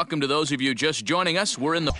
Welcome to those of you just joining us. We're in the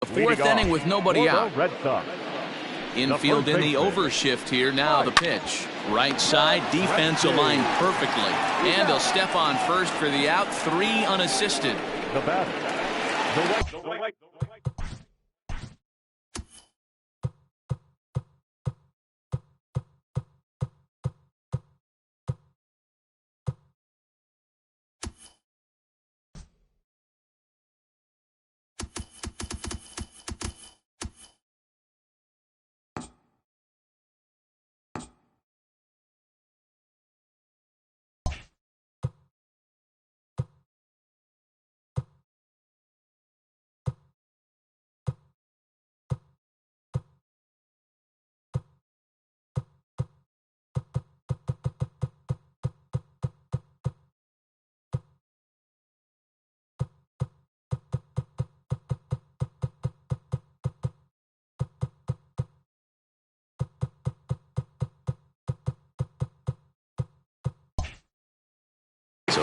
fourth inning with nobody out. Infield in the overshift here. Now the pitch. Right side, defense aligned perfectly. And they'll step on first for the out. 3 unassisted. The batter. The right.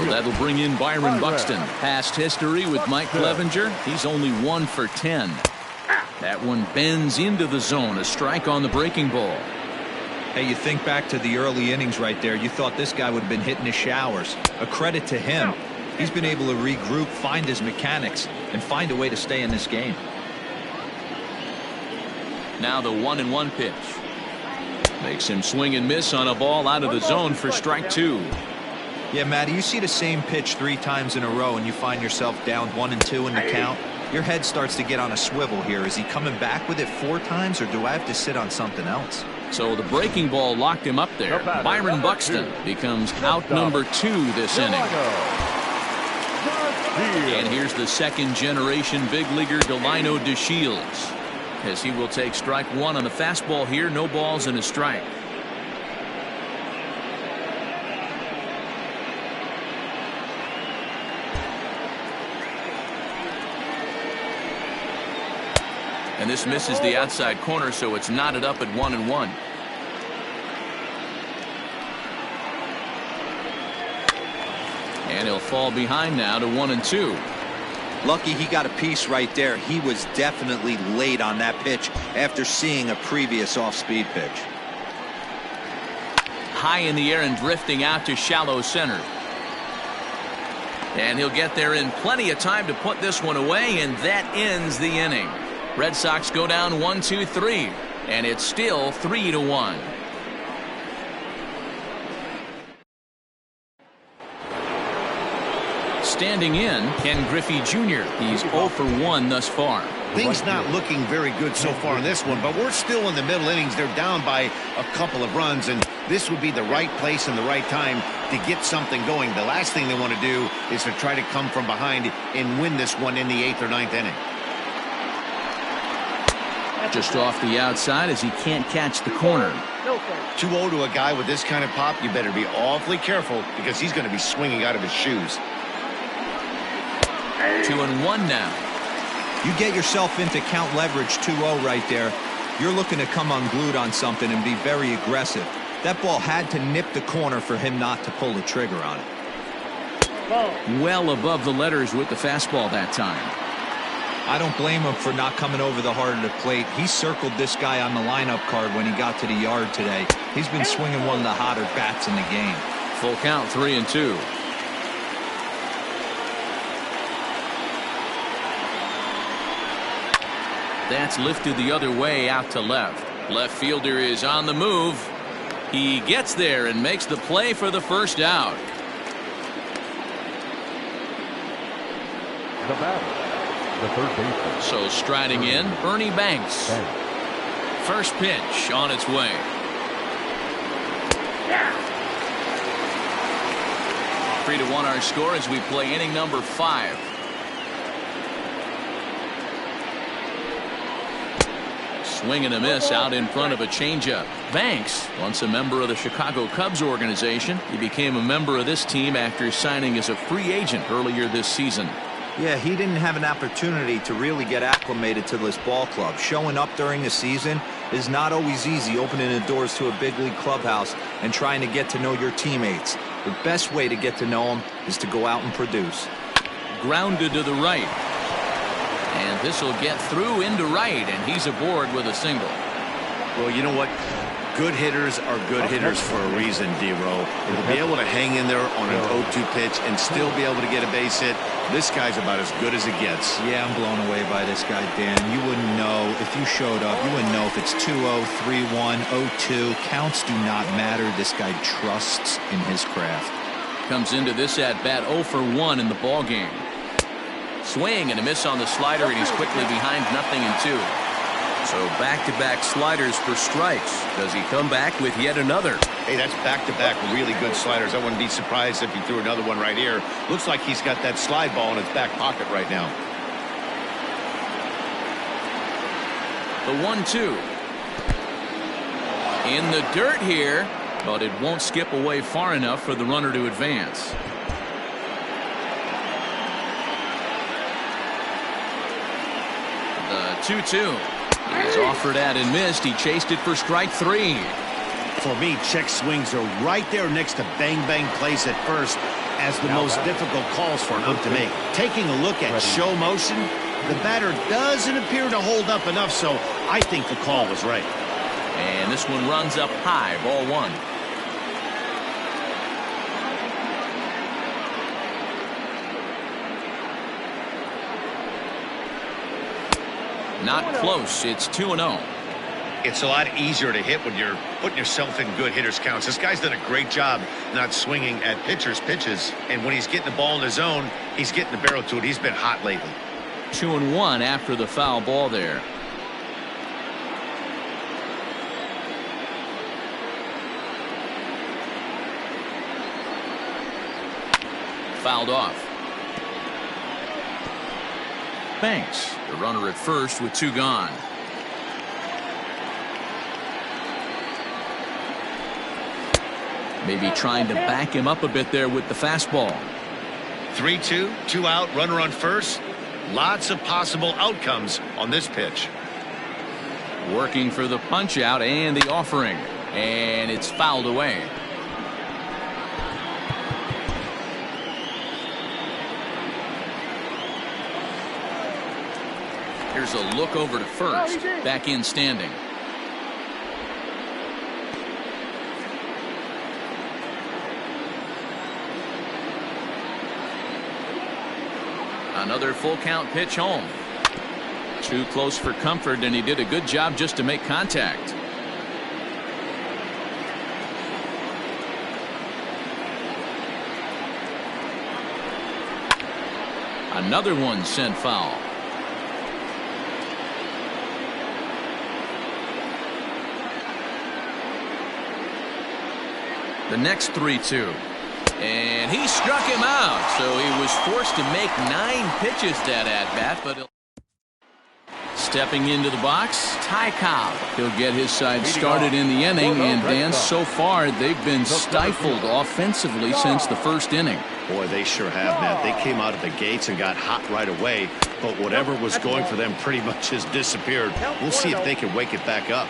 So that'll bring in Byron Buxton. Past history with Mike Clevenger, he's only 1 for 10. That one bends into the zone. A strike on the breaking ball. Hey, you think back to the early innings right there. You thought this guy would have been hitting his showers. A credit to him. He's been able to regroup, find his mechanics, and find a way to stay in this game. Now the 1-1 pitch. Makes him swing and miss on a ball out of the zone for strike 2. Yeah, Matty, you see the same pitch 3 times in a row and you find yourself down 1-2 in the count. Your head starts to get on a swivel here. Is he coming back with it 4 times, or do I have to sit on something else? So the breaking ball locked him up there. Byron Buxton becomes out number 2 this inning. And here's the second-generation big leaguer Delino DeShields, as he will take strike 1 on the fastball here. No balls and a strike. And this misses the outside corner, so it's knotted up at 1-1. And he'll fall behind now to 1-2. Lucky he got a piece right there. He was definitely late on that pitch after seeing a previous off-speed pitch. High in the air and drifting out to shallow center. And he'll get there in plenty of time to put this one away, and that ends the inning. Red Sox go down 1-2-3, and it's still 3-1. Standing in, Ken Griffey Jr. He's 0 for 1 thus far. Things not looking very good so far in this one, but we're still in the middle innings. They're down by a couple of runs, and this would be the right place and the right time to get something going. The last thing they want to do is to try to come from behind and win this one in the 8th or 9th inning. Just off the outside as he can't catch the corner. 2-0 to a guy with this kind of pop, you better be awfully careful because he's going to be swinging out of his shoes. 2-1 now. You get yourself into count leverage 2-0 right there. You're looking to come unglued on something and be very aggressive. That ball had to nip the corner for him not to pull the trigger on it. Well above the letters with the fastball that time. I don't blame him for not coming over the heart of the plate. He circled this guy on the lineup card when he got to the yard today. He's been swinging one of the hotter bats in the game. Full count, 3-2. That's lifted the other way out to left. Left fielder is on the move. He gets there and makes the play for the first out. The batter, the third baseman. So striding in, Ernie Banks. First pitch on its way. 3-1 our score as we play inning number 5. Swing and a miss out in front of a changeup. Banks, once a member of the Chicago Cubs organization, he became a member of this team after signing as a free agent earlier this season. Yeah, he didn't have an opportunity to really get acclimated to this ball club. Showing up during the season is not always easy, opening the doors to a big league clubhouse and trying to get to know your teammates. The best way to get to know them is to go out and produce. Grounded to the right. And this will get through into right, and he's aboard with a single. Well, you know what? Good hitters are good hitters for a reason, D-Row. To be able to hang in there on an 0-2 pitch and still be able to get a base hit, this guy's about as good as it gets. Yeah, I'm blown away by this guy, Dan. You wouldn't know if you showed up. You wouldn't know if it's 2-0, 3-1, 0-2. Counts do not matter. This guy trusts in his craft. Comes into this at-bat 0 for 1 in the ball game. Swing and a miss on the slider, and he's quickly behind 0-2. So back-to-back sliders for strikes. Does he come back with yet another? Hey, that's back-to-back really good sliders. I wouldn't be surprised if he threw another one right here. Looks like he's got that slide ball in his back pocket right now. The 1-2. In the dirt here, but it won't skip away far enough for the runner to advance. The 2-2. He's offered at and missed. He chased it for strike 3. For me, check swings are right there next to bang-bang plays at first. as the most difficult calls for an ump to make. Taking a look at show motion, the batter doesn't appear to hold up enough, so I think the call was right. And this one runs up high, ball one. Not close. It's 2-0. It's a lot easier to hit when you're putting yourself in good hitters' counts. This guy's done a great job not swinging at pitchers' pitches. And when he's getting the ball in the zone, he's getting the barrel to it. He's been hot lately. 2-1 after the foul ball there. Fouled off. Banks, the runner at first with 2 gone. Maybe trying to back him up a bit there with the fastball. 3-2, 2 out, runner on first. Lots of possible outcomes on this pitch. Working for the punch out and the offering. And it's fouled away. Here's a look over to first. Back in standing. Another full count pitch home. Too close for comfort, and he did a good job just to make contact. Another one sent foul. The next 3-2. And he struck him out, so he was forced to make 9 pitches that at-bat, but stepping into the box, Ty Cobb. He'll get his side started in the inning, and Dan, so far they've been stifled offensively since the first inning. Boy, they sure have, Matt. They came out of the gates and got hot right away, but whatever was going for them pretty much has disappeared. We'll see if they can wake it back up.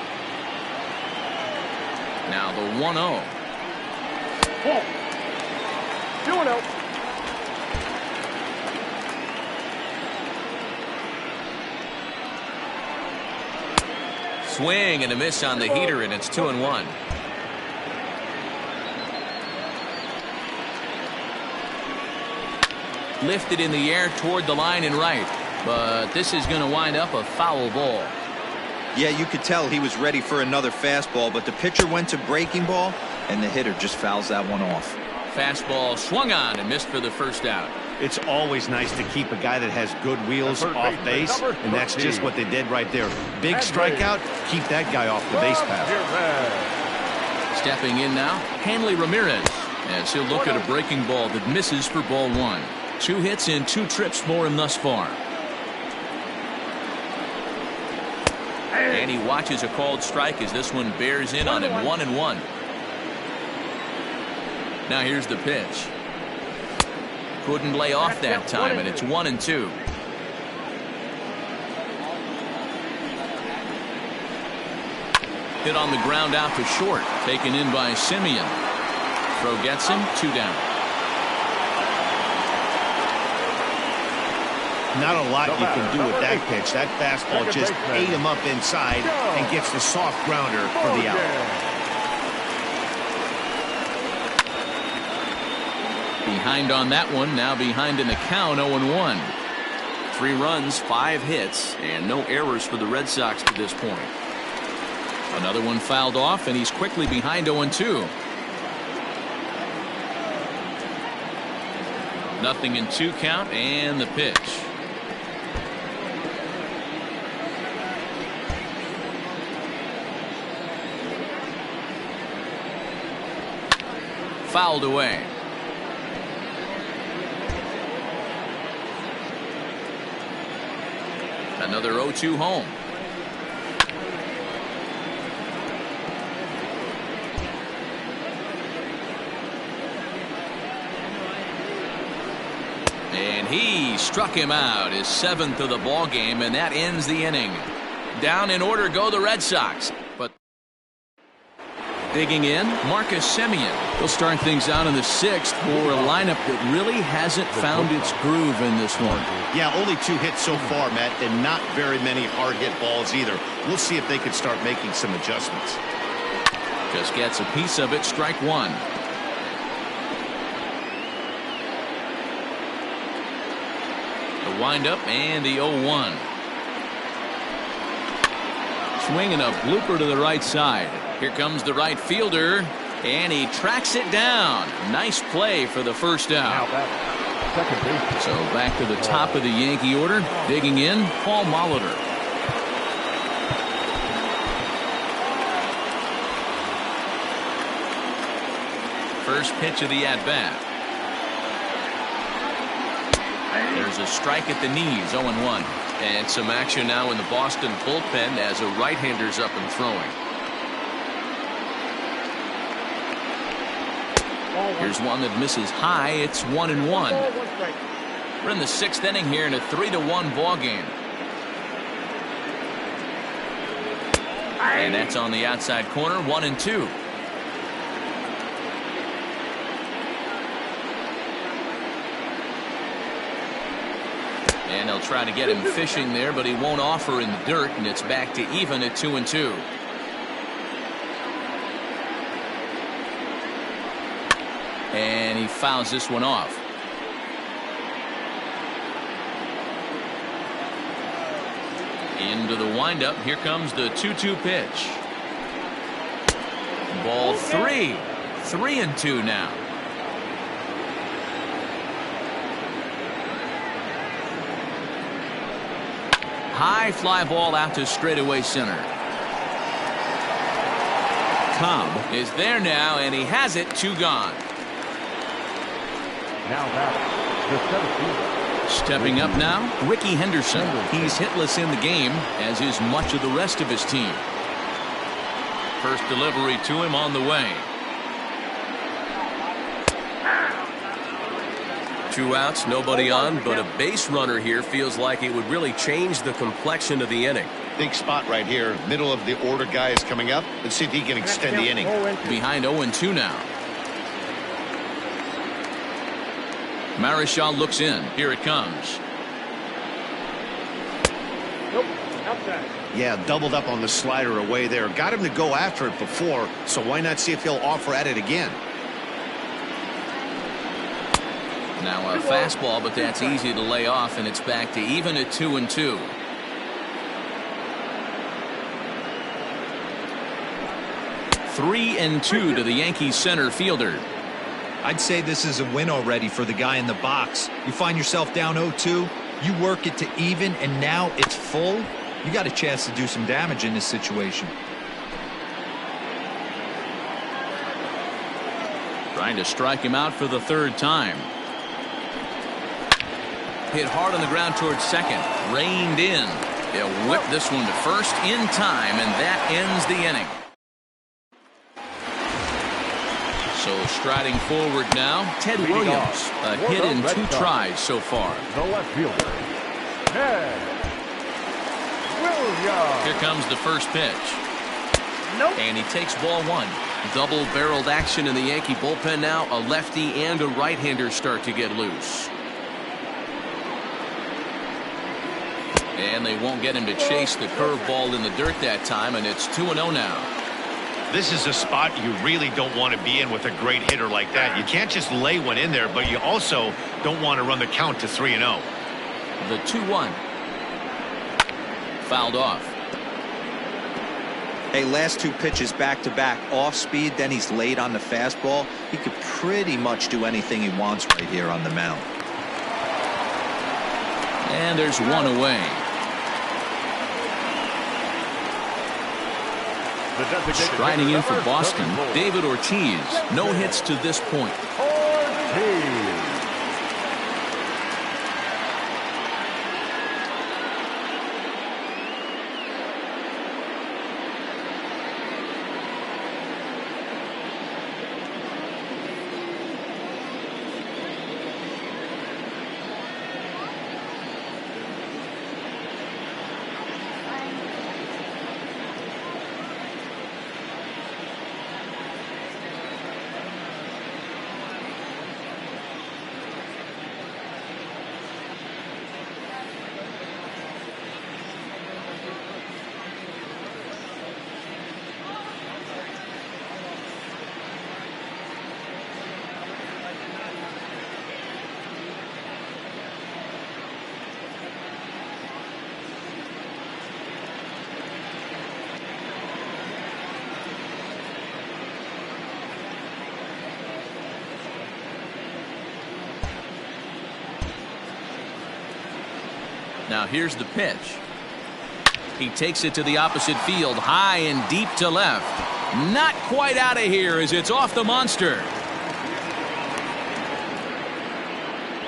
Now the 1-0. 2-0. Swing and a miss on the heater, and it's 2-1. Lifted in the air toward the line and right, but this is going to wind up a foul ball. Yeah, you could tell he was ready for another fastball, but the pitcher went to breaking ball, and the hitter just fouls that one off. Fastball swung on and missed for the first out. It's always nice to keep a guy that has good wheels off base, and that's just what they did right there. Big strikeout, keep that guy off the base path. Stepping in now, Hanley Ramirez, as he'll look at a breaking ball that misses for ball 1. 2 hits and 2 trips for him thus far. And he watches a called strike as this one bears in on him. 1-1. Now here's the pitch. Couldn't lay off that time, and it's 1-2. Hit on the ground out to short, taken in by Simeon. Throw gets him, 2 down. Not a lot you can do with that pitch. That fastball just ate him up inside and gets the soft grounder for the out. Behind on that one, now behind in the count, 0-1. 3 runs, 5 hits, and no errors for the Red Sox to this point. Another one fouled off, and he's quickly behind 0-2. Nothing in 2 count, and the pitch. Fouled away. Another 0-2 home. And he struck him out, his 7th of the ball game, and that ends the inning. Down in order go the Red Sox, but Digging in, Marcus Semien. He'll start things out in the 6th for a lineup that really hasn't found its groove in this one. Yeah, only 2 hits so far, Matt, and not very many hard hit balls either. We'll see if they can start making some adjustments. Just gets a piece of it, strike 1. The windup and the 0-1. Swinging a blooper to the right side. Here comes the right fielder, and he tracks it down. Nice play for the first out. So back to the top of the Yankee order. Digging in, Paul Molitor. First pitch of the at-bat. There's a strike at the knees, 0-1. And some action now in the Boston bullpen as a right-hander's up and throwing. Here's one that misses high. It's 1-1. We're in the 6th inning here in a 3-1 ball game. And that's on the outside corner, 1-2. And they'll try to get him fishing there, but he won't offer in the dirt, and it's back to even at 2-2. And he fouls this one off. Into the windup. Here comes the 2-2 pitch. Ball 3. 3-2 now. High fly ball out to straightaway center. Cobb is there now, and he has it. 2 gone. Now back, the 7th. Stepping up now, Ricky Henderson. He's hitless in the game, as is much of the rest of his team. First delivery to him on the way. 2 outs, nobody on, but a base runner here feels like it would really change the complexion of the inning. Big spot right here. Middle of the order guy is coming up. Let's see if he can extend the inning. Behind 0-2 now. Marichal looks in. Here it comes. Yeah, doubled up on the slider away there. Got him to go after it before, so why not see if he'll offer at it again? Now a fastball, but that's easy to lay off, and it's back to even at 2-2. Three and 2 to the Yankees center fielder. I'd say this is a win already for the guy in the box. You find yourself down 0-2, you work it to even, and now it's full. You got a chance to do some damage in this situation. Trying to strike him out for the 3rd time. Hit hard on the ground towards second. Reined in. They'll whip this one to first in time, and that ends the inning. So striding forward now, Ted Williams. A hit in 2 tries so far. The left fielder, Ted Williams. Here comes the first pitch. And he takes ball 1. Double-barreled action in the Yankee bullpen now. A lefty and a right-hander start to get loose. And they won't get him to chase the curveball in the dirt that time, and it's 2-0 now. This is a spot you really don't want to be in with a great hitter like that. You can't just lay one in there, but you also don't want to run the count to 3-0. The 2-1. Fouled off. Hey, last 2 pitches back-to-back off speed, then he's late on the fastball. He could pretty much do anything he wants right here on the mound. And there's one away. Striding in for Boston, David Ortiz. No hits to this point. Now here's the pitch. He takes it to the opposite field, high and deep to left. Not quite out of here as it's off the monster.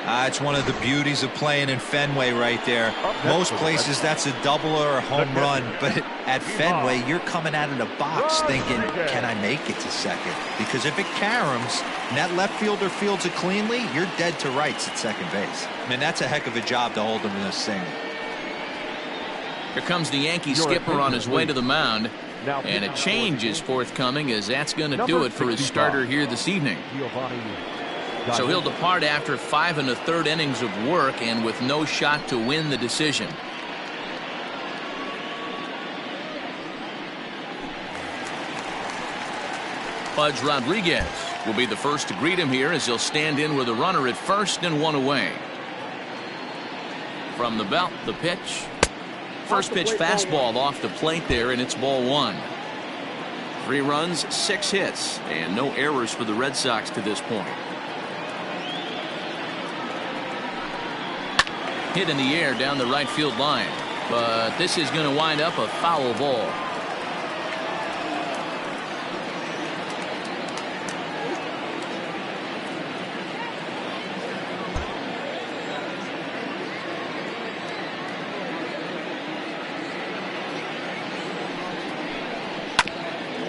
It's one of the beauties of playing in Fenway right there. Most places that's a double or a home run, but at Fenway you're coming out of the box thinking, can I make it to second? Because if it caroms and that left fielder fields it cleanly, you're dead to rights at second base. I mean, that's a heck of a job to hold him in a single. Here comes the Yankee skipper on his way to the mound. And a change is forthcoming, as that's going to do it for his starter here this evening. So he'll depart after 5 1/3 innings of work and with no shot to win the decision. Pudge Rodriguez will be the first to greet him here as he'll stand in with a runner at first and one away. From the belt, the pitch. First pitch fastball off the plate there, and it's ball 1. 3 runs, 6 hits, and no errors for the Red Sox to this point. Hit in the air down the right field line, but this is going to wind up a foul ball.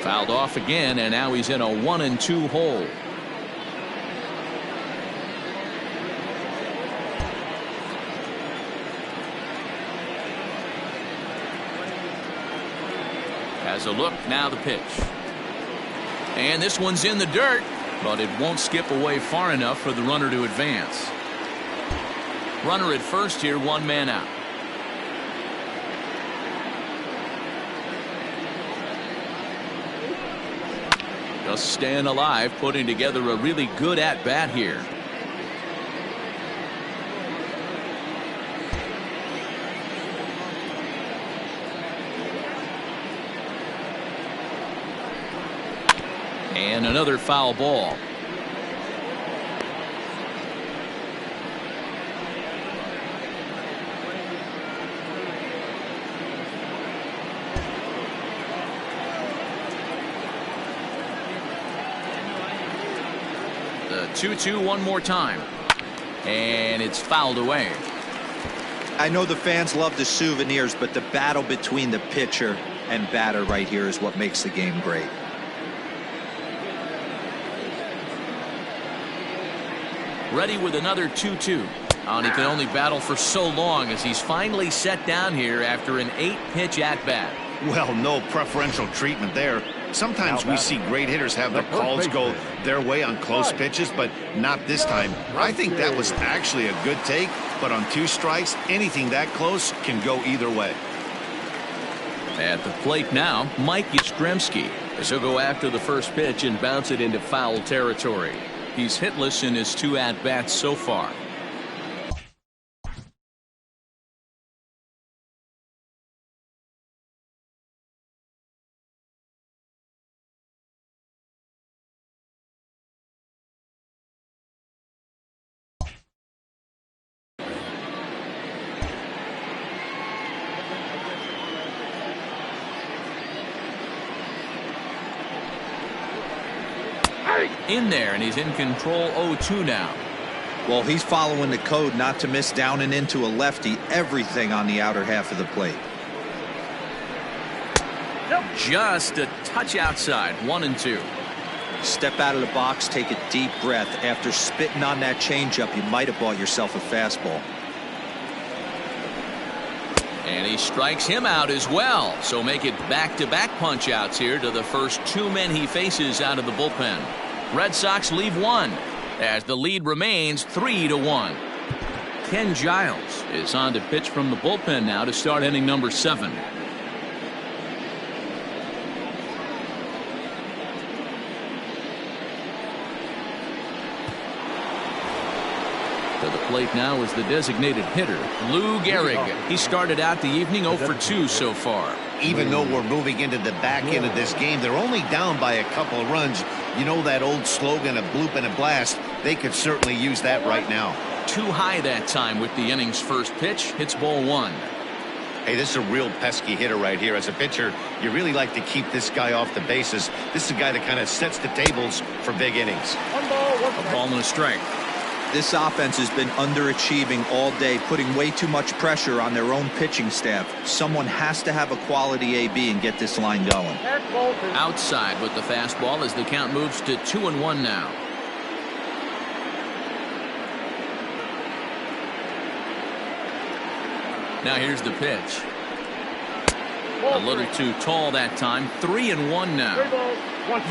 Fouled off again, and now he's in a 1-2 hole. Has a look, now the pitch. And this one's in the dirt, but it won't skip away far enough for the runner to advance. Runner at first here, 1 man out. Just staying alive, putting together a really good at-bat here. And another foul ball. The 2-2 one more time. And it's fouled away. I know the fans love the souvenirs, but the battle between the pitcher and batter right here is what makes the game great. Ready with another 2-2. And he can only battle for so long as he's finally set down here after an 8-pitch at-bat. Well, no preferential treatment there. Sometimes we see great hitters have their calls go their way on close pitches, but not this time. I think that was actually a good take, but on 2 strikes, anything that close can go either way. At the plate now, Mike Yastrzemski, as he'll go after the first pitch and bounce it into foul territory. He's hitless in his 2 at-bats so far. In there, and he's in control 0-2 now. Well, he's following the code not to miss down and into a lefty. Everything on the outer half of the plate. Just a touch outside, 1-2. Step out of the box, take a deep breath. After spitting on that changeup, you might have bought yourself a fastball. And he strikes him out as well. So make it back-to-back punch-outs here to the first 2 men he faces out of the bullpen. Red Sox leave 1 as the lead remains 3-1. Ken Giles is on to pitch from the bullpen now to start inning number 7. To the plate now is the designated hitter, Lou Gehrig. He started out the evening 0 for 2 so far. Even though we're moving into the back end of this game, they're only down by a couple of runs. You know that old slogan, a bloop and a blast? They could certainly use that right now. too high that time with the inning's first pitch. Hits ball one. Hey, this is a real pesky hitter right here. As a pitcher, you really like to keep this guy off the bases. This is a guy that kind of sets the tables for big innings. A ball and a strike. This offense has been underachieving all day, putting way too much pressure on their own pitching staff. Someone has to have a quality AB and get this line going. Outside with the fastball as the count moves to 2-1 now. Now here's the pitch. A little too tall that time. 3-1 now.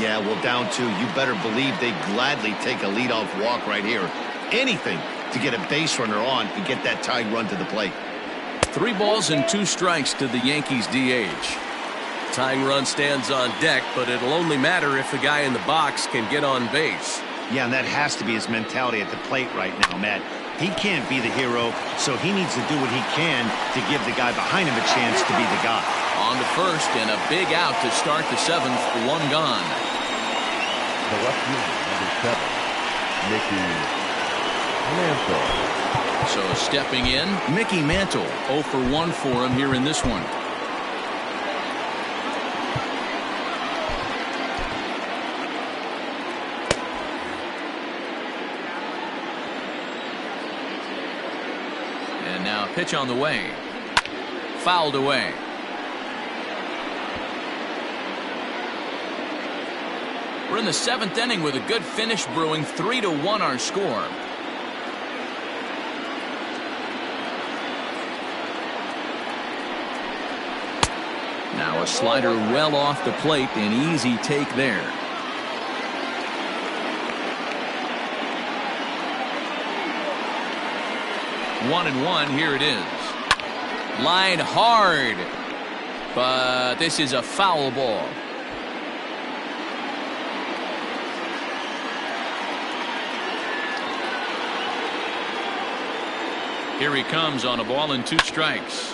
Yeah, well, down two. You better believe they gladly take a leadoff walk right here. Anything to get a base runner on and get that tying run to the plate. 3 balls and 2 strikes to the Yankees DH. Tying run stands on deck, but it'll only matter if the guy in the box can get on base. Yeah, and that has to be his mentality at the plate right now, Matt. He can't be the hero, so he needs to do what he can to give the guy behind him a chance to be the guy. On to first and a big out to start the 7th. 1 gone. The left fielder, number 7, Mickey Mantle. So stepping in, Mickey Mantle. 0 for 1 for him here in this one. And now pitch on the way. Fouled away. We're in the 7th inning with a good finish brewing. 3-1 our score. Now a slider well off the plate. An easy take there. One and one. Here it is. Line hard. But this is a foul ball. Here he comes on a ball and 2 strikes.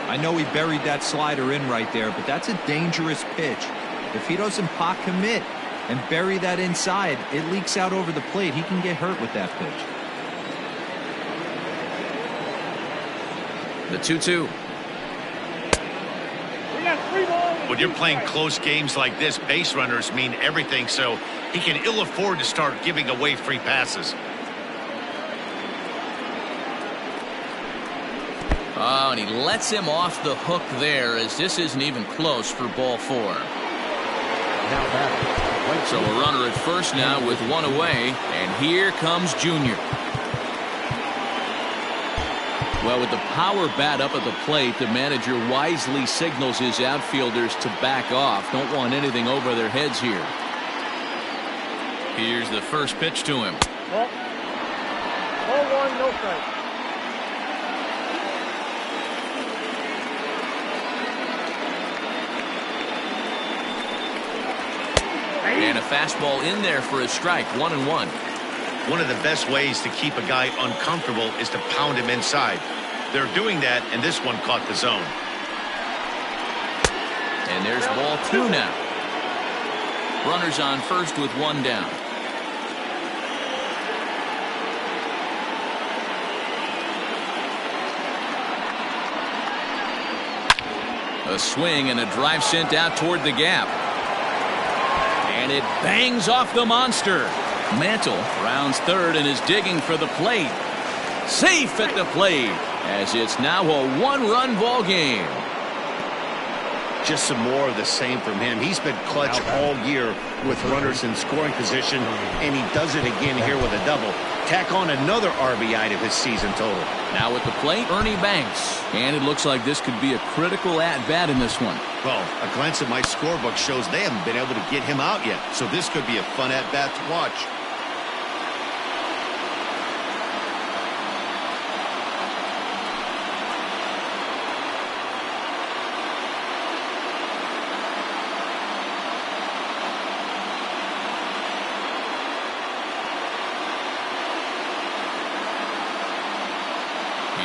I know he buried that slider in right there, but that's a dangerous pitch. If he doesn't pot commit and bury that inside, it leaks out over the plate. He can get hurt with that pitch. The 2-2. When you're playing close games like this, base runners mean everything, so he can ill afford to start giving away free passes. Oh, and he lets him off the hook there, as this isn't even close for ball 4. So a runner at first now with 1 away, and here comes Junior. Well, with the power bat up at the plate, the manager wisely signals his outfielders to back off. Don't want anything over their heads here. Here's the first pitch to him. 0-1, no strike. And a fastball in there for a strike. 1-1. One of the best ways to keep a guy uncomfortable is to pound him inside. They're doing that, and this one caught the zone. And there's ball 2 now. Runners on first with 1 down. A swing and a drive sent out toward the gap. And it bangs off the monster. Mantle rounds third and is digging for the plate. Safe at the plate, as it's now a 1-run ball game. Just some more of the same from him. He's been clutch all year with runners in scoring position, and he does it again here with a double. Tack on another RBI to his season total. Now at the plate, Ernie Banks. And it looks like this could be a critical at-bat in this one. Well, a glance at my scorebook shows they haven't been able to get him out yet, so this could be a fun at-bat to watch.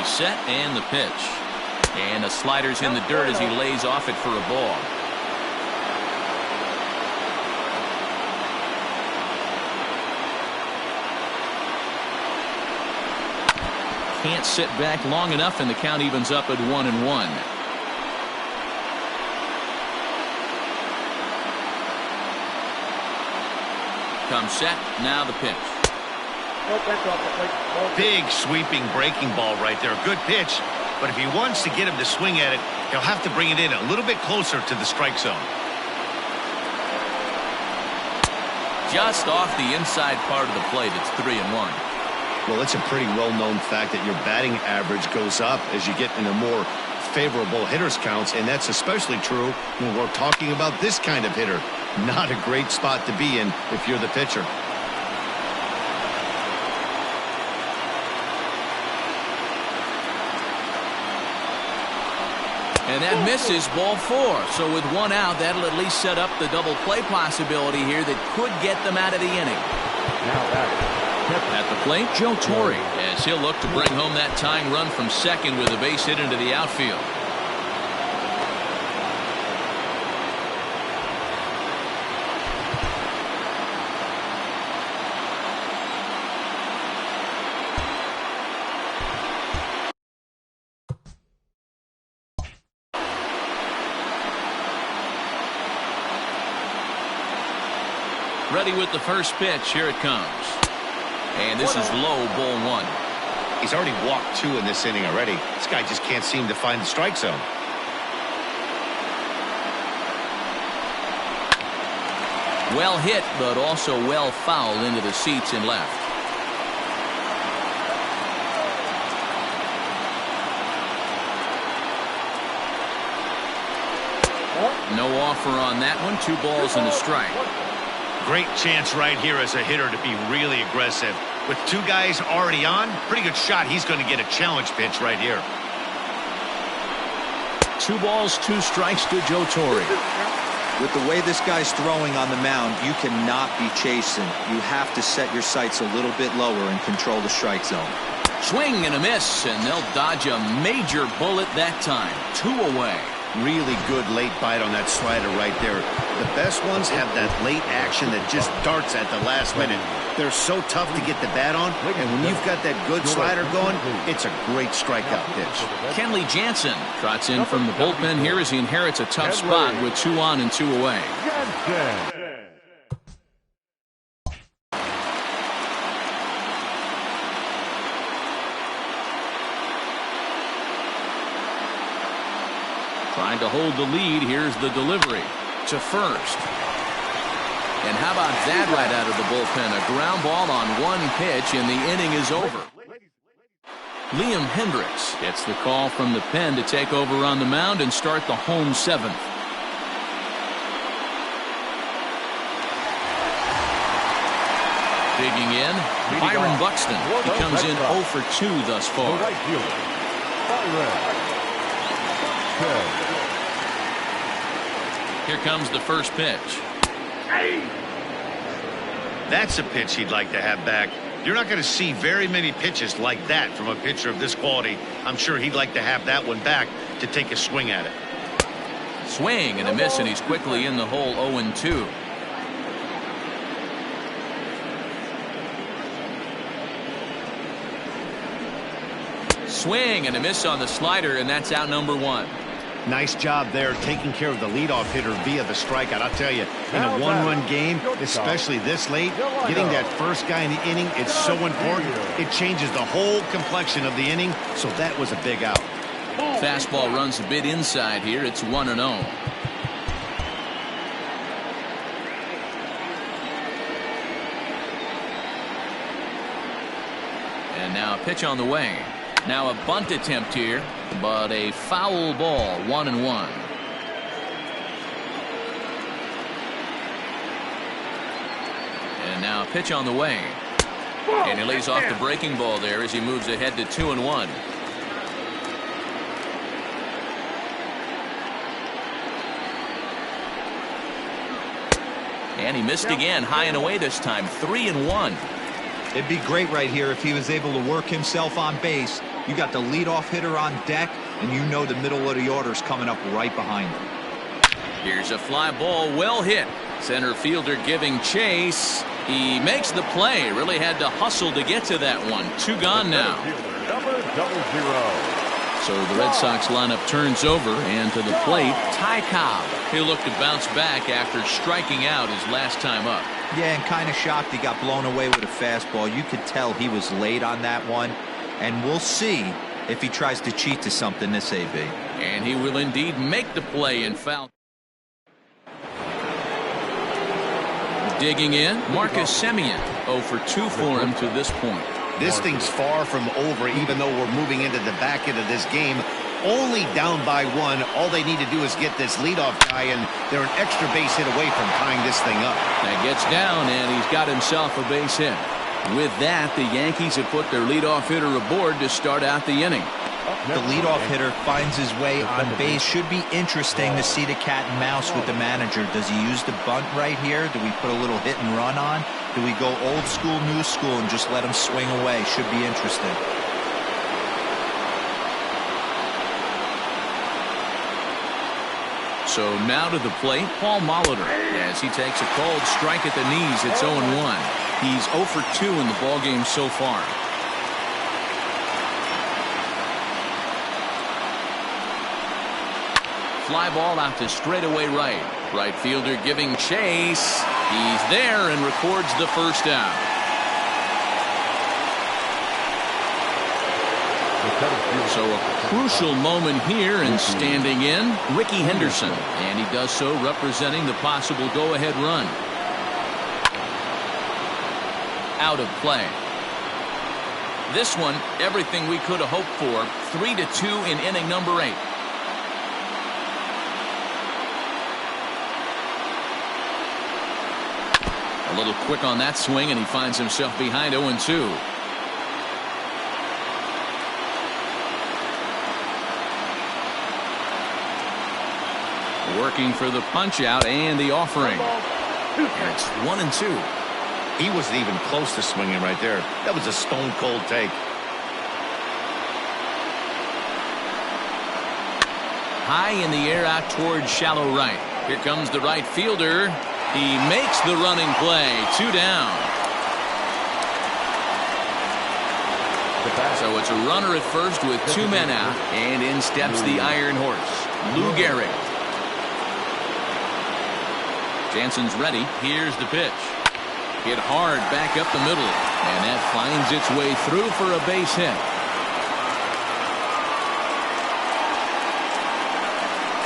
He's set and the pitch. And the slider's in the dirt as he lays off it for a ball. Can't sit back long enough, and the count evens up at 1-1. Comes set. Now the pitch. Big sweeping breaking ball right there. Good pitch. But if he wants to get him to swing at it, he'll have to bring it in a little bit closer to the strike zone. Just off the inside part of the plate. It's 3-1. Well, it's a pretty well-known fact that your batting average goes up as you get into more favorable hitters counts, and that's especially true when we're talking about this kind of hitter. Not a great spot to be in if you're the pitcher. And that misses, ball 4. So with 1 out, that'll at least set up the double play possibility here that could get them out of the inning. At the plate, Joe Torre, as he'll look to bring home that tying run from second with a base hit into the outfield. Ready with the first pitch. Here it comes. And this is low, ball 1. He's already walked 2 in this inning already. This guy just can't seem to find the strike zone. Well hit, but also well fouled into the seats and left. No offer on that one. 2 balls and a strike. Great chance right here as a hitter to be really aggressive. With 2 guys already on, pretty good shot. He's going to get a challenge pitch right here. 2 balls, 2 strikes to Joe Torre. With the way this guy's throwing on the mound, you cannot be chasing. You have to set your sights a little bit lower and control the strike zone. Swing and a miss, and they'll dodge a major bullet that time. 2 away. Really good late bite on that slider right there. The best ones have that late action that just darts at the last minute. They're so tough to get the bat on, and when you've got that good slider going, it's a great strikeout pitch. Kenley Jansen trots in from the bullpen here as he inherits a tough spot with 2 on and 2 away. Trying to hold the lead. Here's the delivery to first. And how about that right out of the bullpen? A ground ball on 1 pitch, and the inning is over. Liam Hendricks gets the call from the pen to take over on the mound and start the home 7th. Digging in, Byron Buxton. He comes in 0 for 2 thus far. Here comes the first pitch. That's a pitch he'd like to have back. You're not going to see very many pitches like that from a pitcher of this quality. I'm sure he'd like to have that one back to take a swing at it. Swing and a miss, and he's quickly in the hole 0-2. Swing and a miss on the slider, and that's out number 1. Nice job there taking care of the leadoff hitter via the strikeout. I'll tell you, in a 1-run game, especially this late, getting that first guy in the inning, it's so important. It changes the whole complexion of the inning, so that was a big out. Fastball runs a bit inside here. It's 1-0. And now a pitch on the way. Now a bunt attempt here, but a foul ball, 1-1. And now a pitch on the way. And he lays off the breaking ball there as he moves ahead to 2-1. And he missed again, high and away this time, 3-1. It'd be great right here if he was able to work himself on base You got the leadoff hitter on deck, and you know the middle of the order is coming up right behind him. Here's a fly ball, well hit. Center fielder giving chase. He makes the play. Really had to hustle to get to that one. 2 gone now. Number 00. So the Red Sox lineup turns over, and to the plate, Ty Cobb. He'll look to bounce back after striking out his last time up. Yeah, and kind of shocked he got blown away with a fastball. You could tell he was late on that one, and we'll see if he tries to cheat to something this AB. And he will indeed make the play and foul. Digging in, Marcus Semien. 0 for 2 for him to this point. This thing's far from over, even though we're moving into the back end of this game. Only down by 1. All they need to do is get this leadoff guy, and they're an extra base hit away from tying this thing up. That gets down, and he's got himself a base hit. With that, the Yankees have put their leadoff hitter aboard to start out the inning. The leadoff hitter finds his way on base. Should be interesting to see the cat and mouse with the manager. Does he use the bunt right here? Do we put a little hit and run on? Do we go old school, new school, and just let him swing away? Should be interesting. So now to the plate, Paul Molitor, as he takes a cold strike at the knees. It's 0-1. He's 0 for 2 in the ballgame so far. Fly ball out to straightaway right. Right fielder giving chase. He's there and records the first out. So a crucial moment here, and standing in, Ricky Henderson. And he does so representing the possible go-ahead run. Out of play. This one, everything we could have hoped for. 3-2 in inning number 8. A little quick on that swing, and he finds himself behind 0-2. Working for the punch out and the offering. And it's 1-2. He wasn't even close to swinging right there. That was a stone cold take. High in the air out towards shallow right. Here comes the right fielder. He makes the running play. 2 down. So it's a runner at first with 2 men out. And in steps the Iron Horse, Lou Gehrig. Jansen's ready. Here's the pitch. Hit hard back up the middle. And that finds its way through for a base hit.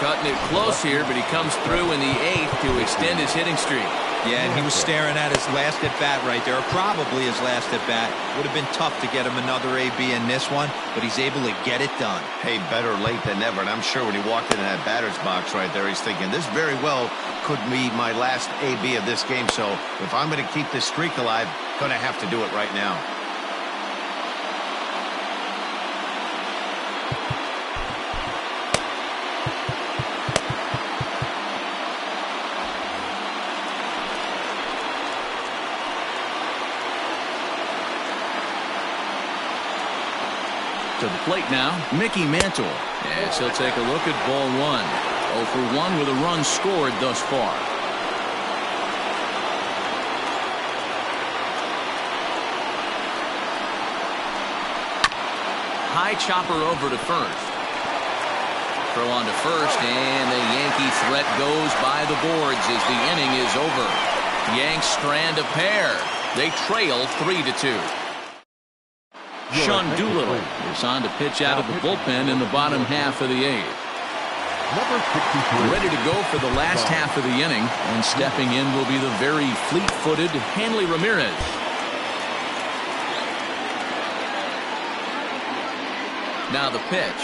Cutting it close here, but he comes through in the 8th to extend his hitting streak. Yeah, and he was staring at his last at-bat right there, or probably his last at-bat. Would have been tough to get him another AB in this one, but he's able to get it done. Hey, better late than never, and I'm sure when he walked into that batter's box right there, he's thinking, this very well could be my last AB of this game, so if I'm going to keep this streak alive, going to have to do it right now. To the plate now, Mickey Mantle. Yes, he'll take a look at ball 1. 0 for 1 with a run scored thus far. High chopper over to first. Throw on to first, and the Yankee threat goes by the boards as the inning is over. Yanks strand a pair. They trail 3-2. Sean Doolittle is on to pitch out of the bullpen in the bottom half of the 8th. Number 63. Ready to go for the last half of the inning, and stepping in will be the very fleet-footed Hanley Ramirez. Now the pitch.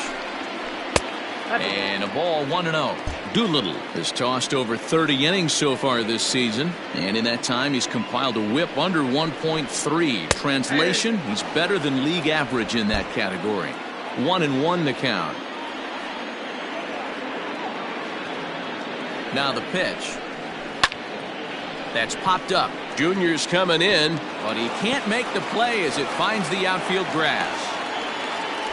And a ball 1-0. Doolittle has tossed over 30 innings so far this season, and in that time he's compiled a whip under 1.3. Translation, he's better than league average in that category. 1-1 the count. Now the pitch. That's popped up. Junior's coming in, but he can't make the play as it finds the outfield grass.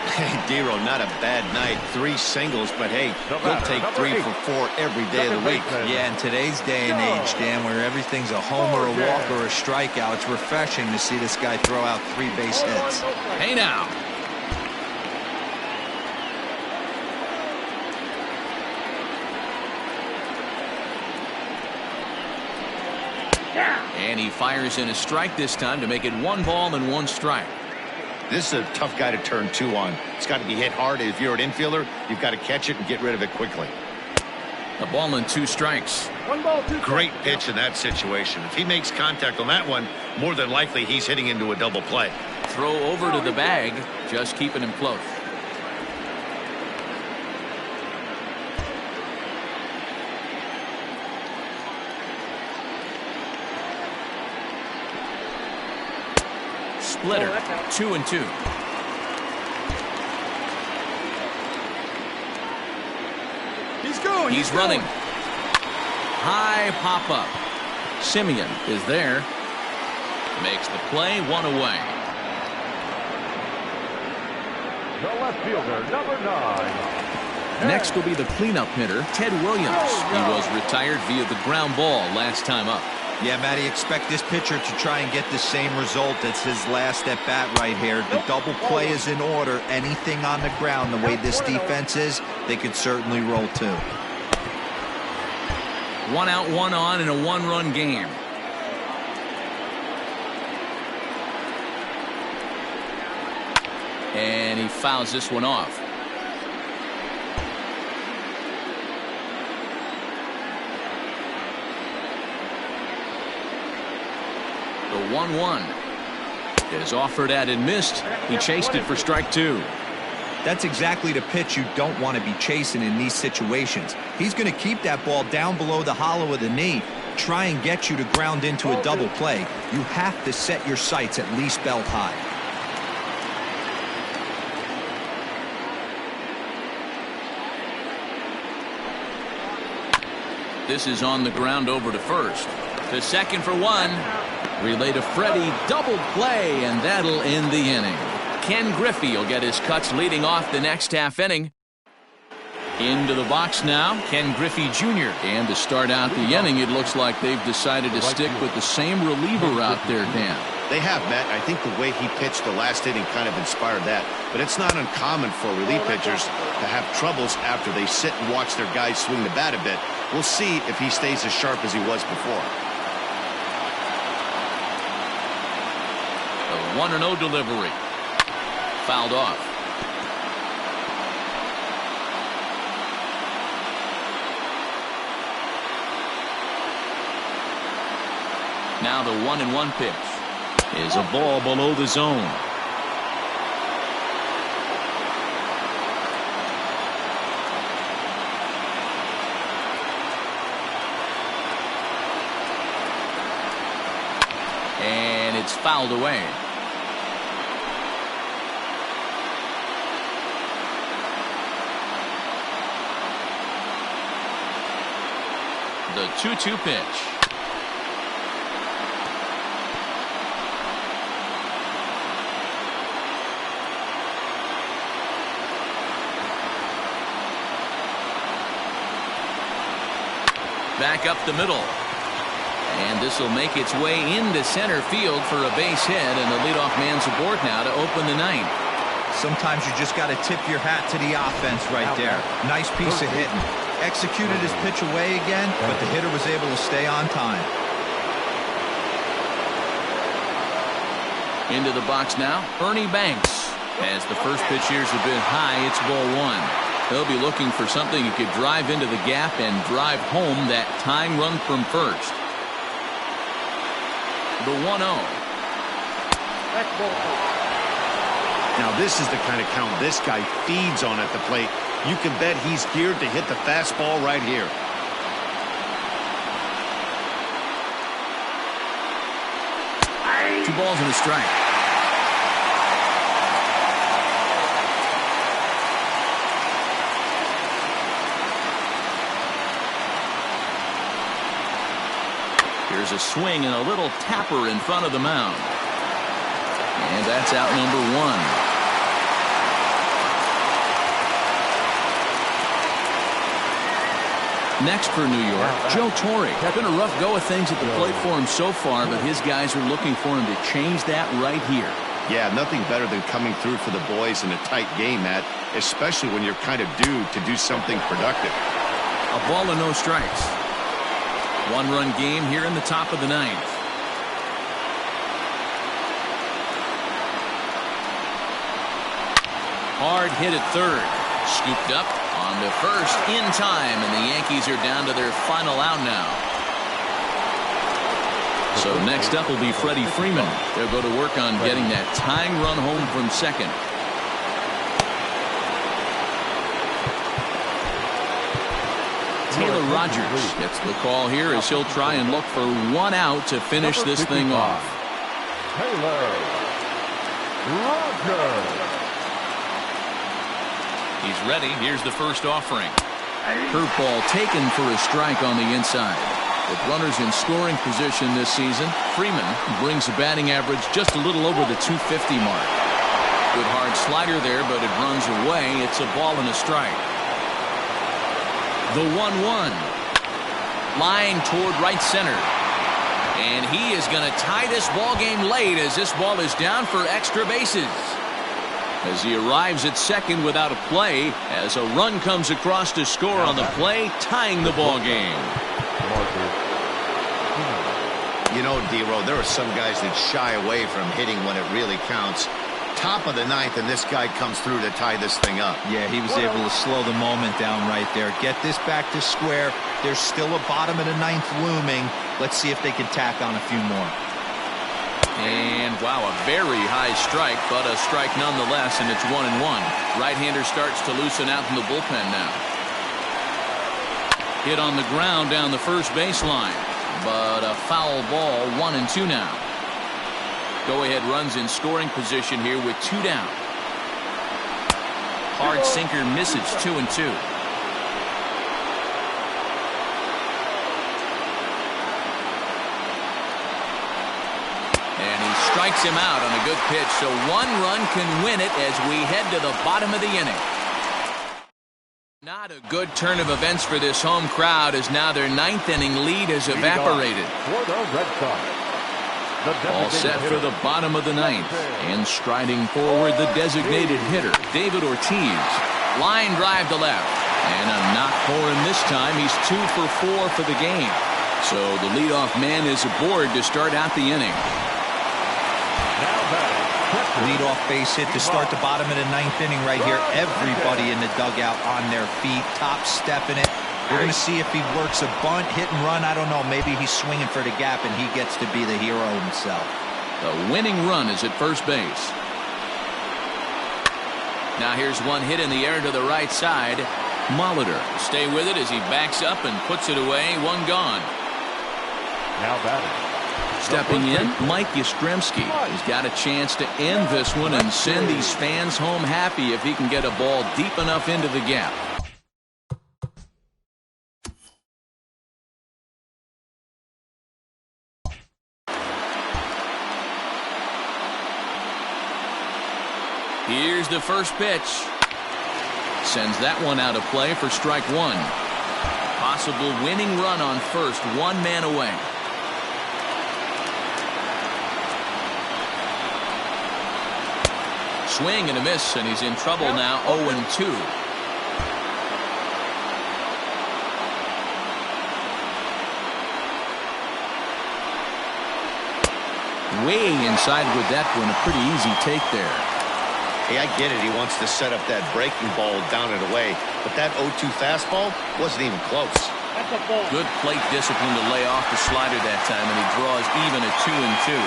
Hey, Dero, not a bad night. 3 singles, but hey, he'll take 3 for 4 every day of the week. Yeah, in today's day and age, Dan, where everything's a homer, a walk, or a strikeout, it's refreshing to see this guy throw out 3 base hits. Hey now. And he fires in a strike this time to make it 1 ball and 1 strike. This is a tough guy to turn 2 on. It's got to be hit hard. If you're an infielder, you've got to catch it and get rid of it quickly. A ball and 2 strikes. 1 ball, 2 strikes. Great pitch in that situation. If he makes contact on that one, more than likely he's hitting into a double play. Throw over to the bag, just keeping him close. Splitter, 2-2. He's going. He's running. High pop up. Simeon is there. Makes the play, 1 away. The left fielder, number 9. Next will be the cleanup hitter, Ted Williams. He was retired via the ground ball last time up. Yeah, Matty, expect this pitcher to try and get the same result as his last at-bat right here. The double play is in order. Anything on the ground, the way this defense is, they could certainly roll 2. 1 out, 1 on in a 1-run game. And he fouls this one off. The 1-1 is offered at and missed. He chased it for strike 2. That's exactly the pitch you don't want to be chasing in these situations. He's going to keep that ball down below the hollow of the knee, try and get you to ground into a double play. You have to set your sights at least belt high. This is on the ground over to first. To second for 1. Relay to Freddie, double play, and that'll end the inning. Ken Griffey will get his cuts leading off the next half inning. Into the box now, Ken Griffey Jr. And to start out the inning, it looks like they've decided to stick with the same reliever out there, Dan. They have, Matt. I think the way he pitched the last inning kind of inspired that. But it's not uncommon for relief pitchers to have troubles after they sit and watch their guys swing the bat a bit. We'll see if he stays as sharp as he was before. A 1-0 delivery. Fouled off. Now the 1-1 pitch is a ball below the zone. And it's fouled away. The 2-2 pitch. Back up the middle. And this will make its way into center field for a base hit, and the leadoff man's aboard now to open the ninth. Sometimes you just got to tip your hat to the offense right there. Nice piece of hitting. Executed his pitch away again, but the hitter was able to stay on time. Into the box now, Ernie Banks. As the first pitch here's a bit high, it's ball 1. They'll be looking for something he could drive into the gap and drive home that tying run from first. The 1-0. Now this is the kind of count this guy feeds on at the plate. You can bet he's geared to hit the fastball right here. Two balls and a strike. Here's a swing and a little tapper in front of the mound. And that's out number 1. Next for New York, Joe Torre. It's been a rough go of things at the plate for him so far, but his guys are looking for him to change that right here. Yeah, nothing better than coming through for the boys in a tight game, Matt, especially when you're kind of due to do something productive. A ball and no strikes. One-run game here in the top of the ninth. Hard hit at third. Scooped up on to first in time, and the Yankees are down to their final out now. So next up will be Freddie Freeman. They'll go to work on getting that tying run home from second. Taylor Rogers gets the call here as he'll try and look for one out to finish this thing off. Taylor Rogers. He's ready. Here's the first offering. Curveball taken for a strike on the inside. With runners in scoring position this season, Freeman brings the batting average just a little over the 250 mark. Good hard slider there, but it runs away. It's a ball and a strike. The 1-1. Line toward right center. And he is going to tie this ball game late as this ball is down for extra bases. As he arrives at second without a play, as a run comes across to score on the play, tying the ball game. You know, D-Row, there are some guys that shy away from hitting when it really counts. Top of the ninth, and this guy comes through to tie this thing up. Yeah, he was able to slow the moment down right there. Get this back to square. There's still a bottom of the ninth looming. Let's see if they can tack on a few more. And wow, a very high strike, but a strike nonetheless, and it's 1-1. Right-hander starts to loosen out from the bullpen now. Hit on the ground down the first baseline, but a foul ball. 1-2 now. Go-ahead runs in scoring position here with 2 down. Hard sinker misses. 2-2. Strikes him out on a good pitch, so 1 run can win it as we head to the bottom of the inning. Not a good turn of events for this home crowd as now their 9th inning lead has evaporated. All set for the bottom of the 9th, and striding forward the designated hitter, David Ortiz. Line drive to left, and a knock for him this time. He's 2 for 4 for the game. So the leadoff man is aboard to start out the inning. Leadoff base hit to start the bottom of the 9th inning right here. Everybody in the dugout on their feet, top stepping it. We're going to see if he works a bunt, hit and run. I don't know. Maybe he's swinging for the gap and he gets to be the hero himself. The winning run is at first base. Now here's one hit in the air to the right side. Molitor stay with it as he backs up and puts it away. 1 gone. Now batting. Stepping in, Mike Yastrzemski. He's got a chance to end this one and send these fans home happy if he can get a ball deep enough into the gap. Here's the first pitch. Sends that one out of play for strike 1. Possible winning run on first, 1 man away. Swing and a miss, and he's in trouble now. 0-2. Way inside with that one. A pretty easy take there. Hey, I get it. He wants to set up that breaking ball down and away, but that 0-2 fastball wasn't even close. Good plate discipline to lay off the slider that time, and he draws even at 2-2.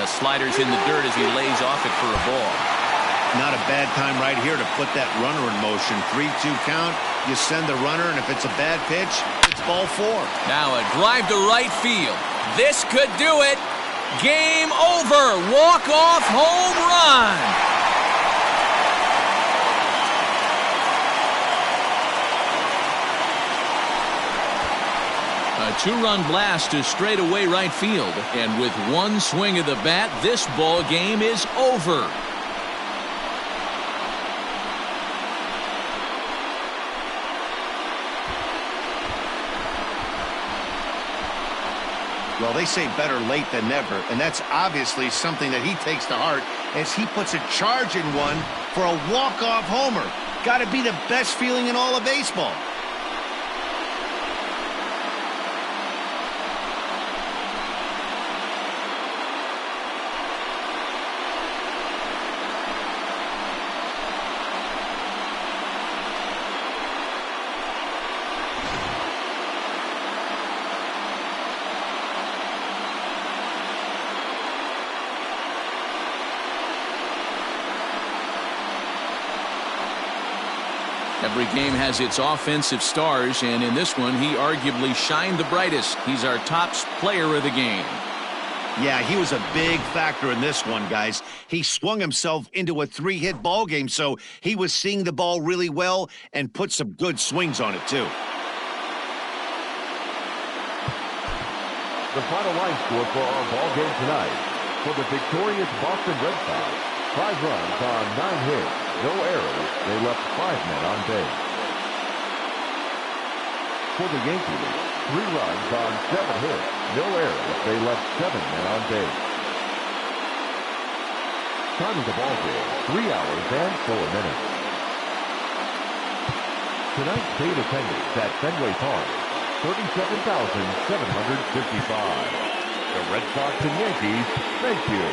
The slider's in the dirt as he lays off it for a ball. Not a bad time right here to put that runner in motion. 3-2 count. You send the runner, and if it's a bad pitch, it's ball 4. Now a drive to right field. This could do it. Game over. Walk-off home run. A 2-run blast to straightaway right field, and with 1 swing of the bat, this ball game is over. Well, they say better late than never, and that's obviously something that he takes to heart as he puts a charge in one for a walk-off homer. Got to be the best feeling in all of baseball. Every game has its offensive stars, and in this one, he arguably shined the brightest. He's our top player of the game. Yeah, he was a big factor in this one, guys. He swung himself into a 3-hit ball game, so he was seeing the ball really well and put some good swings on it, too. The final line score for our ball game tonight. For the victorious Boston Red Sox, 5 runs on 9 hits, no errors. They left 5 men on base. For the Yankees, 3 runs on 7 hits, no errors. They left 7 men on base. Time of the ball game, 3 hours and 4 minutes. Tonight's paid attendance at Fenway Park, 37,755. The Red Sox and Yankees, thank you.